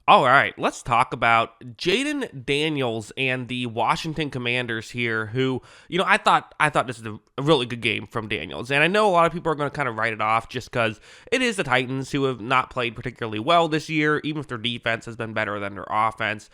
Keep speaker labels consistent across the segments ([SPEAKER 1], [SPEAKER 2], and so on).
[SPEAKER 1] All right, let's talk about Jayden Daniels and the Washington Commanders here. Who, I thought this is a really good game from Daniels, and I know a lot of people are going to kind of write it off just because it is the Titans who have not played particularly well this year, even if their defense has been better than their offense.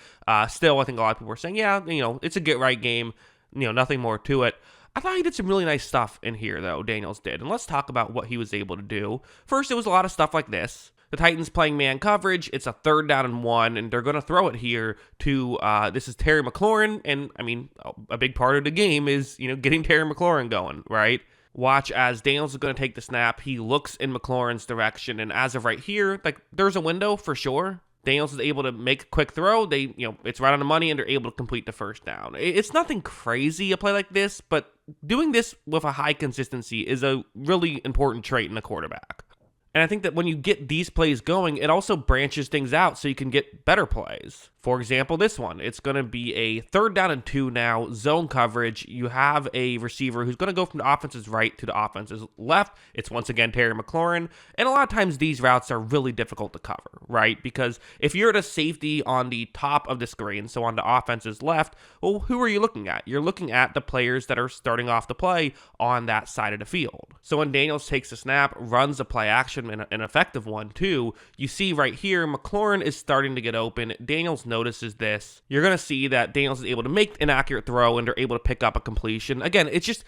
[SPEAKER 1] Still, I think a lot of people are saying, yeah, it's a get right game. Nothing more to it. I thought he did some really nice stuff in here, though, Daniels did. And let's talk about what he was able to do. First, it was a lot of stuff like this. The Titans playing man coverage. It's a 3rd down and 1, and they're going to throw it here to, this is Terry McLaurin. And, a big part of the game is, getting Terry McLaurin going, right? Watch as Daniels is going to take the snap. He looks in McLaurin's direction, and as of right here, there's a window for sure. Daniels is able to make a quick throw. It's right on the money, and they're able to complete the first down. It's nothing crazy, a play like this, but doing this with a high consistency is a really important trait in a quarterback. And I think that when you get these plays going, it also branches things out so you can get better plays. For example, this one, it's going to be a 3rd down and 2 now, zone coverage. You have a receiver who's going to go from the offense's right to the offense's left. It's once again Terry McLaurin. And a lot of times these routes are really difficult to cover, right? Because if you're at a safety on the top of the screen, so on the offense's left, well, who are you looking at? You're looking at the players that are starting off the play on that side of the field. So when Daniels takes a snap, runs a play action, an effective one too, you see right here, McLaurin is starting to get open. Daniels notices this. You're going to see that Daniels is able to make an accurate throw and they're able to pick up a completion. Again, it's just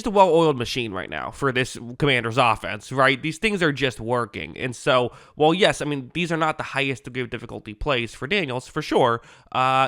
[SPEAKER 1] a well-oiled machine right now for this Commanders offense, right? These things are just working. And so, well, yes, these are not the highest degree of difficulty plays for Daniels, for sure.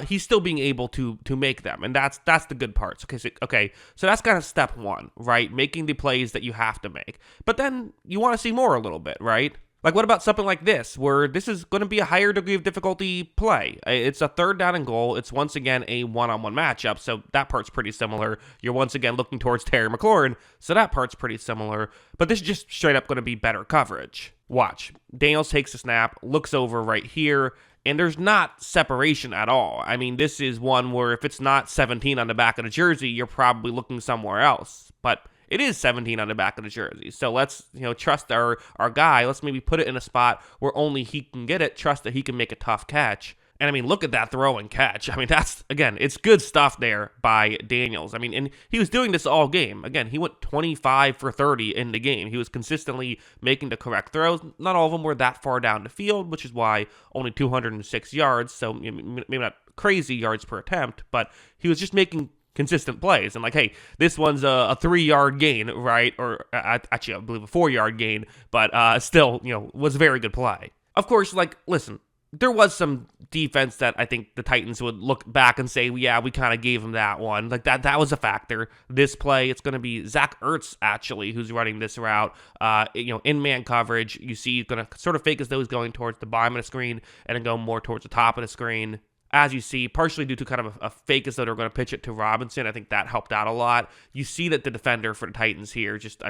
[SPEAKER 1] He's still being able to make them, and that's the good parts. Okay, so that's kind of step one, right? Making the plays that you have to make. But then you want to see more a little bit, right? Like, what about something like this, where this is going to be a higher degree of difficulty play? It's a 3rd down and goal. It's once again a one-on-one matchup, so that part's pretty similar. You're once again looking towards Terry McLaurin, so that part's pretty similar. But this is just straight up going to be better coverage. Watch. Daniels takes a snap, looks over right here, and there's not separation at all. This is one where if it's not 17 on the back of the jersey, you're probably looking somewhere else. But it is 17 on the back of the jersey. So let's, trust our guy. Let's maybe put it in a spot where only he can get it. Trust that he can make a tough catch. And look at that throw and catch. That's, again, it's good stuff there by Daniels. And he was doing this all game. Again, he went 25 for 30 in the game. He was consistently making the correct throws. Not all of them were that far down the field, which is why only 206 yards. So maybe not crazy yards per attempt, but he was just making consistent plays. And hey, this one's a 3-yard gain, right? Or actually, I believe a 4-yard gain, but still, was a very good play. Of course, listen, there was some defense that I think the Titans would look back and say, yeah, we kind of gave him that one. That was a factor. This play, it's going to be Zach Ertz, actually, who's running this route. In man coverage, you see he's going to sort of fake as though he's going towards the bottom of the screen and then go more towards the top of the screen. As you see, partially due to kind of a fake as though they're going to pitch it to Robinson. I think that helped out a lot. You see that the defender for the Titans here just,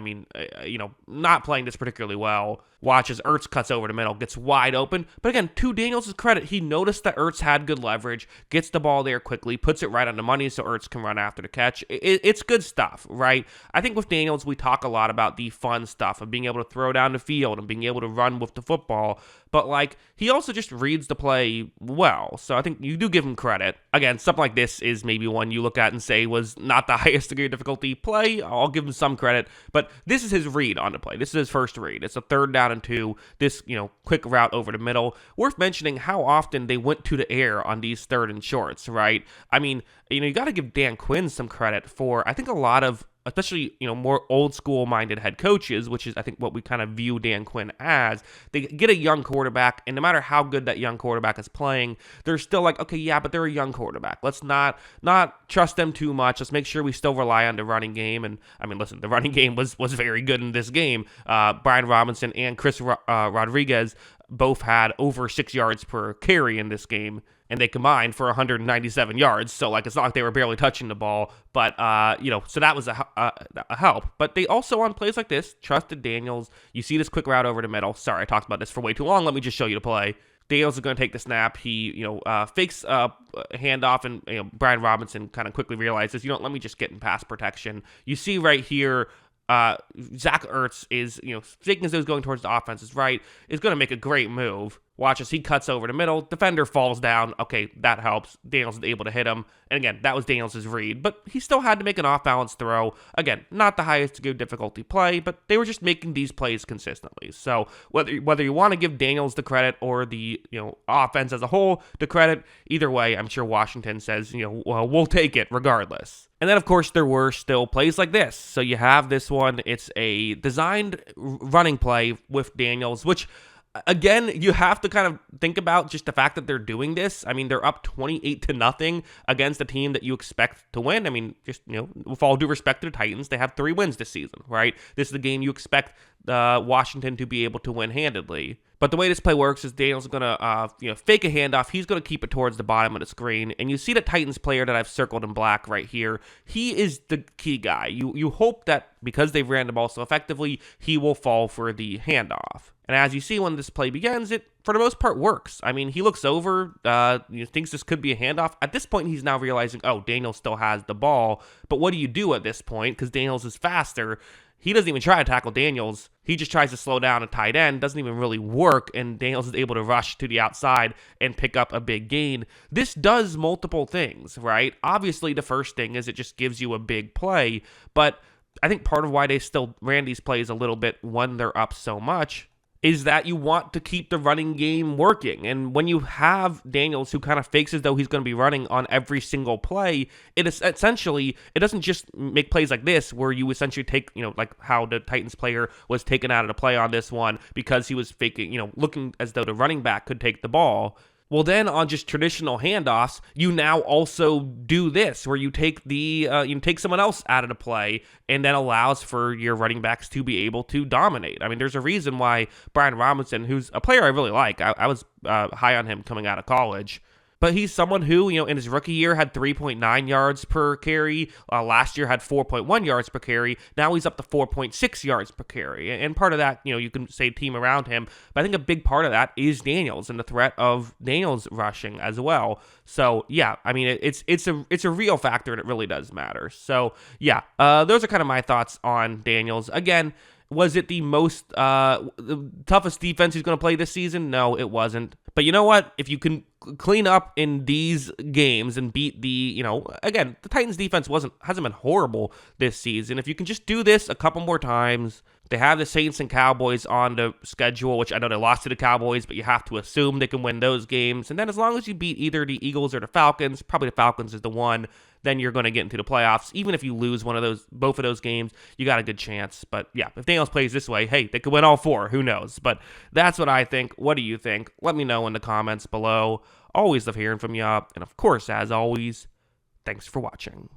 [SPEAKER 1] not playing this particularly well. Watch as Ertz cuts over the middle, gets wide open. But again, to Daniels' credit, he noticed that Ertz had good leverage, gets the ball there quickly, puts it right on the money so Ertz can run after the catch. It's good stuff, right? I think with Daniels, we talk a lot about the fun stuff of being able to throw down the field and being able to run with the football. But, he also just reads the play well. So I think you do give him credit. Again, something like this is maybe one you look at and say was not the highest degree of difficulty play. I'll give him some credit. But this is his read on the play. This is his first read. It's a 3rd down and 2. This, quick route over the middle. Worth mentioning how often they went to the air on these 3rd and shorts, right? You got to give Dan Quinn some credit for, I think, a lot of, especially, more old school minded head coaches, which is, I think, what we kind of view Dan Quinn as. They get a young quarterback, and no matter how good that young quarterback is playing, they're still okay, yeah, but they're a young quarterback. Let's not trust them too much. Let's make sure we still rely on the running game. And listen, the running game was very good in this game. Brian Robinson and Chris Rodriguez both had over 6 yards per carry in this game, and they combined for 197 yards. So, it's not like they were barely touching the ball, but, so that was a help. But they also, on plays like this, trusted Daniels. You see this quick route over the middle. Sorry, I talked about this for way too long. Let me just show you the play. Daniels is going to take the snap. He, fakes a handoff, and, Brian Robinson kind of quickly realizes, let me just get in pass protection. You see right here, Zach Ertz is, faking as though he's going towards the offense's right, is going to make a great move. Watch as he cuts over the middle. Defender falls down. Okay, that helps. Daniels is able to hit him. And again, that was Daniels' read. But he still had to make an off-balance throw. Again, not the highest degree of difficulty play, but they were just making these plays consistently. So whether you want to give Daniels the credit or the offense as a whole the credit, either way, I'm sure Washington says, well, we'll take it regardless. And then, of course, there were still plays like this. So you have this one. It's a designed running play with Daniels, which, again, you have to kind of think about just the fact that they're doing this. I mean, they're up 28-0 against a team that you expect to win. I mean, just, with all due respect to the Titans, they have 3 wins this season, right? This is the game you expect Washington to be able to win handedly. But the way this play works is Daniels is going to fake a handoff. He's going to keep it towards the bottom of the screen. And you see the Titans player that I've circled in black right here. He is the key guy. You hope that because they've ran the ball so effectively, he will fall for the handoff. And as you see when this play begins, it, for the most part, works. I mean, he looks over, thinks this could be a handoff. At this point, he's now realizing, oh, Daniels still has the ball. But what do you do at this point? Because Daniels is faster. He doesn't even try to tackle Daniels. He just tries to slow down a tight end. Doesn't even really work, and Daniels is able to rush to the outside and pick up a big gain. This does multiple things, right? Obviously, the first thing is it just gives you a big play, but I think part of why they still ran these plays a little bit when they're up so much is that you want to keep the running game working. And when you have Daniels who kind of fakes as though he's going to be running on every single play, it is essentially, it doesn't just make plays like this where you essentially take, like how the Titans player was taken out of the play on this one because he was faking, looking as though the running back could take the ball. Well, then on just traditional handoffs, you now also do this where you take take someone else out of the play and then allows for your running backs to be able to dominate. I mean, there's a reason why Brian Robinson, who's a player I really like, I was high on him coming out of college. But he's someone who, in his rookie year had 3.9 yards per carry. Last year had 4.1 yards per carry. Now he's up to 4.6 yards per carry. And part of that, you can say team around him. But I think a big part of that is Daniels and the threat of Daniels rushing as well. So, yeah, I mean, it's a real factor and it really does matter. So, yeah, those are kind of my thoughts on Daniels. Again, was it the toughest defense he's going to play this season? No, it wasn't. But you know what? If you can clean up in these games and beat again, the Titans defense hasn't been horrible this season. If you can just do this a couple more times, they have the Saints and Cowboys on the schedule, which I know they lost to the Cowboys, but you have to assume they can win those games. And then as long as you beat either the Eagles or the Falcons, probably the Falcons is the one, then you're going to get into the playoffs. Even if you lose both of those games, you got a good chance. But yeah, if Daniels plays this way, hey, they could win all 4. Who knows? But that's what I think. What do you think? Let me know in the comments below. Always love hearing from you. And of course, as always, thanks for watching.